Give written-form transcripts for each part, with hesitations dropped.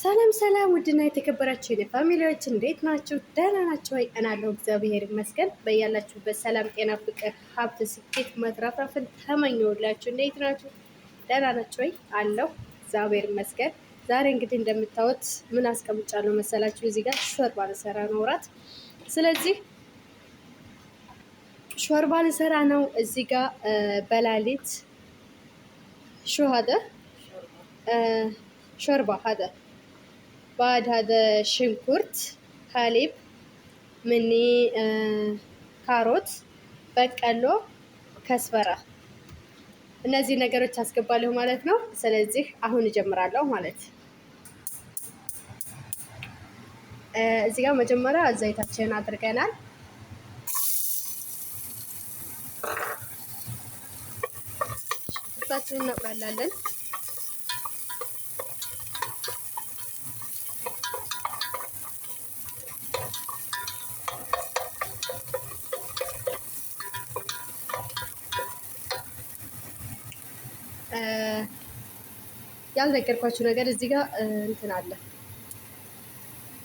ሰላም ሰላም፣ ውድና የተከበራችሁ የፋሚሊዎች እንዴት ናችሁ? ደህና ናችሁ ወይ? እኔ አለሁ እግዚአብሔር ይመስገን። በያላችሁበት ሰላም፣ ጤና፣ ፍቅር፣ ሀብት፣ ስኬት፣ መትረፍረፍን ተመኘሁላችሁ። እንዴት ናችሁ? ደህና ናችሁ ወይ? አለሁ እግዚአብሔር ይመስገን። ዛሬ እንግዲህ እንደምታዩት ምን አስቀምጫለሁ መሰላችሁ? እዚህ ጋር ሾርባ ልሰራ ነው እራት። ስለዚህ ሾርባ ልሰራ ነው። እዚህ ጋር በላሊት هذا شوربة هذا بعد هذا شنكرت حليب مني ካሮት በቀሎ ከስበራ እነዚህ ነገሮች አስገባለሁ ማለት ነው። ስለዚህ አሁን እጀምራለሁ ማለት እዚህ ጋር መጀመሪያ ዘይታችንን አድርገናል። ሽንኩርታችንን እናቁላላለን። ያልነገርኳችሁ ነገር እዚህ ጋር እንትን አለ፣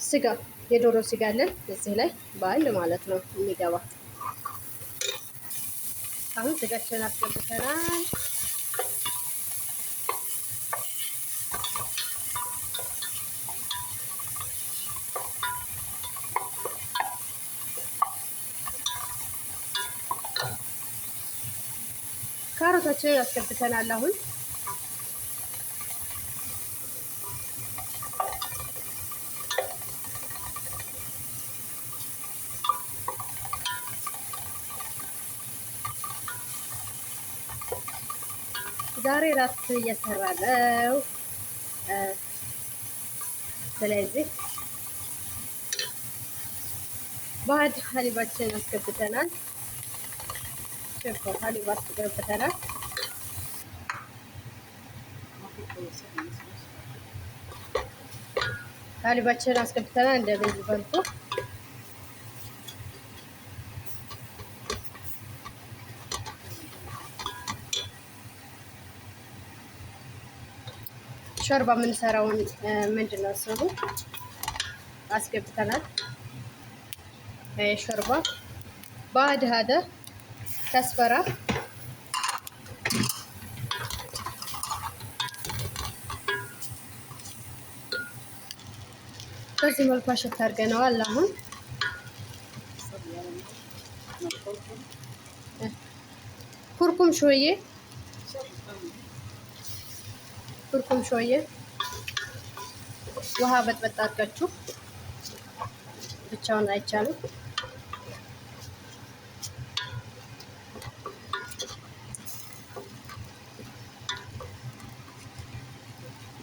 ስጋ የዶሮ ስጋ አለን እዚህ ላይ በአንድ ማለት ነው የሚገባ። አሁን ስጋችንን አስገብተናል። ካሮታችንን አስገብተናል። አሁን ዛሬ ራት እየሰራ ነው። ስለዚህ ባድ ሀሊባችንን አስገብተናል። ሽርኮ ሀሊባ አስገብተናል። ሀሊባችንን አስገብተናል። እንደዚህ በልቶ ሾርባ የምንሰራውን ምንድነው ስሙ አስገብተናል። ሾርባ بعد هذا كزبرة በዚህ መልኩ አሸት አድርገነዋል። አሁን ኩርኩም ሾዬ ውሃ በጥበጥ አድርጋችሁ ብቻውን አይቻልም።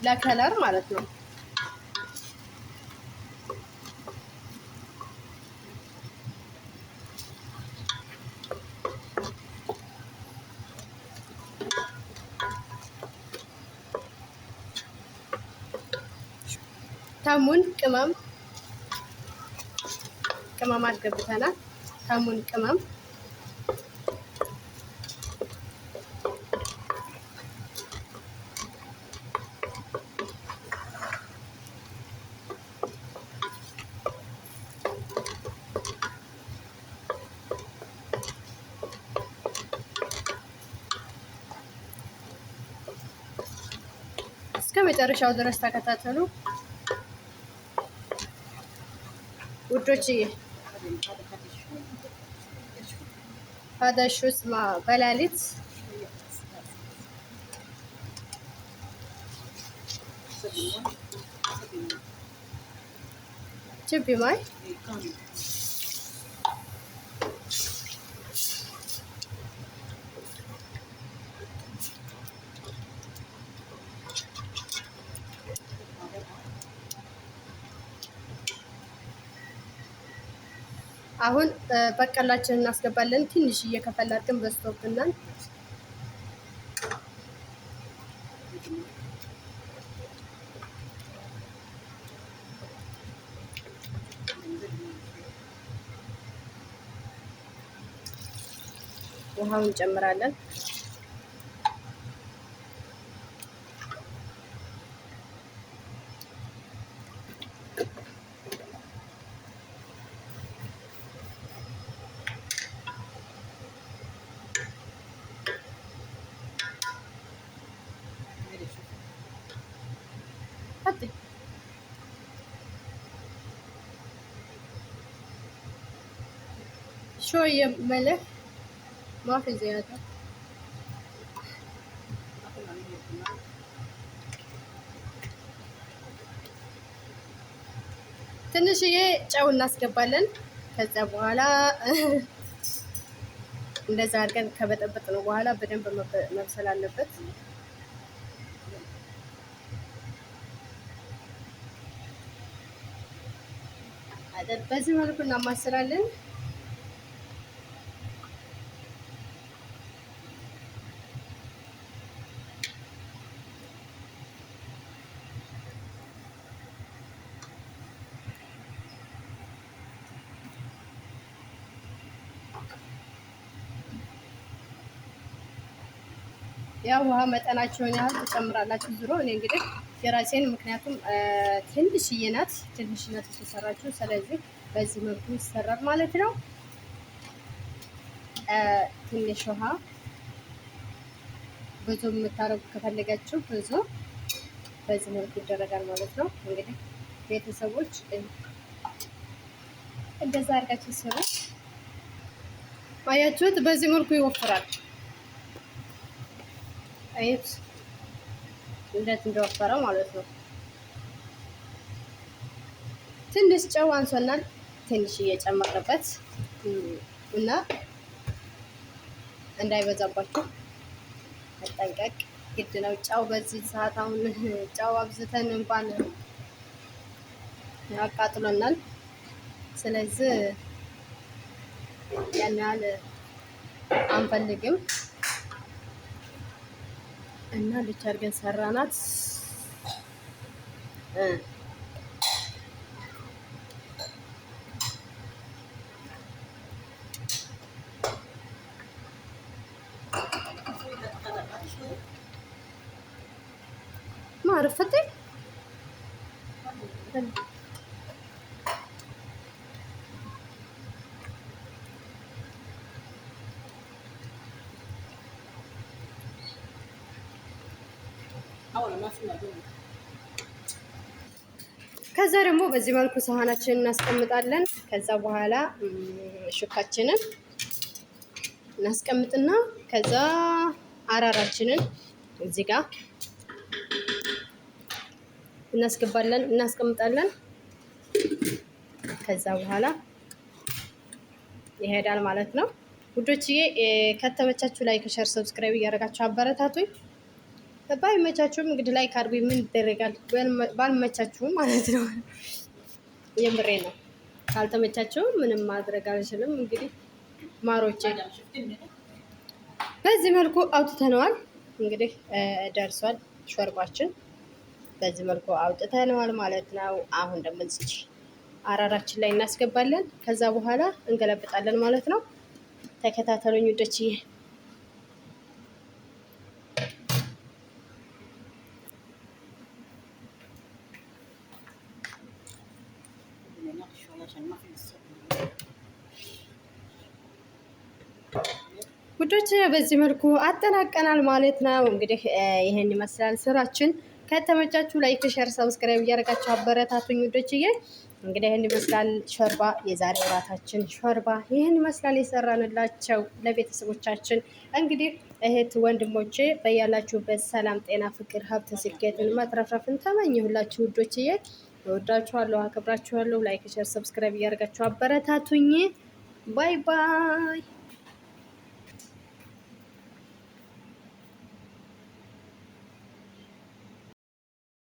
ለከለር ማለት ነው። ከሙን ቅመም አስገብተናል። ከሙን ቅመም እስከ መጨረሻው ድረስ ተከታተሉ ውዶችዬ። هذا شو اسمه بلاليت تبي ماي አሁን በቀላችንን እናስገባለን። ትንሽ እየከፈላትን በስቶብናል። ውሃውን እንጨምራለን። حطي شوية ملح، ما في زيادة. ትንሽዬ ጨው እናስገባለን። ከዛ በኋላ እንደዛ አድርገን ከበጠበጥነው በኋላ በደንብ መብሰል አለበት። በዚህ መልኩ እናማስላለን። ያው ውሃ መጠናቸውን ያህል ትጨምራላችሁ። ዙሮ እኔ እንግዲህ የራሴን ምክንያቱም ትንሽዬ ናት የተሰራችው። ስለዚህ በዚህ መልኩ ይሰራል ማለት ነው። ትንሽ ውሃ ብዙ የምታረጉ ከፈለጋችሁ ብዙ በዚህ መልኩ ይደረጋል ማለት ነው። እንግዲህ ቤተሰቦች እንደዛ አድርጋችሁ ስሩ። አያችሁት? በዚህ መልኩ ይወፍራል። አይት እንዴት እንደወፈረ ማለት ነው። ትንሽ ጨው አንሶናል፣ ትንሽ እየጨመርንበት እና እንዳይበዛባችሁ መጠንቀቅ ግድ ነው። ጨው በዚህ ሰዓት አሁን ጨው አብዝተን እንኳን ያቃጥሎናል። ስለዚህ ያን ያህል አንፈልግም እና ልጅ አድርገን ሰራናት። ما عرفتي ከዛ ደግሞ በዚህ መልኩ ሳህናችንን እናስቀምጣለን። ከዛ በኋላ ሹካችንን እናስቀምጥና ከዛ አራራችንን እዚህ ጋር እናስቀምጣለን። ከዛ በኋላ ይሄዳል ማለት ነው ውዶችዬ። ከተመቻችሁ ላይክ፣ ሸር፣ ሰብስክራይብ እያደረጋችሁ አበረታቱኝ። ባይመቻችሁም እንግዲህ ላይክ አድርጉ። ምን ይደረጋል? ባልመቻችሁም ማለት ነው። የምሬ ነው። ካልተመቻችሁም ምንም ማድረግ አልችልም። እንግዲህ ማሮቼ በዚህ መልኩ አውጥተነዋል። እንግዲህ ደርሷል ሾርባችን። በዚህ መልኩ አውጥተነዋል ማለት ነው። አሁን ደግሞ እዚህ አራራችን ላይ እናስገባለን። ከዛ በኋላ እንገለብጣለን ማለት ነው። ተከታተሉኝ ውዶችዬ። ውዶች በዚህ መልኩ አጠናቀናል ማለት ነው። እንግዲህ ይሄን ይመስላል ስራችን። ከተመቻችሁ ላይክ፣ ሼር፣ ሰብስክራይብ እያደረጋችሁ አበረታቱኝ ውዶችዬ። እንግዲህ ይሄን ይመስላል ሾርባ፣ የዛሬ እራታችን ሾርባ ይሄን ይመስላል የሰራንላቸው ለቤተሰቦቻችን። እንግዲህ እህት ወንድሞቼ በያላችሁበት ሰላም፣ ጤና፣ ፍቅር፣ ሀብት፣ ስኬትን መትረፍረፍን ተመኘሁላችሁ ውዶችዬ። እወዳችኋለሁ፣ አከብራችኋለሁ። ላይክ፣ ሼር፣ ሰብስክራይብ እያደረጋችሁ አበረታቱኝ። ባይ ባይ።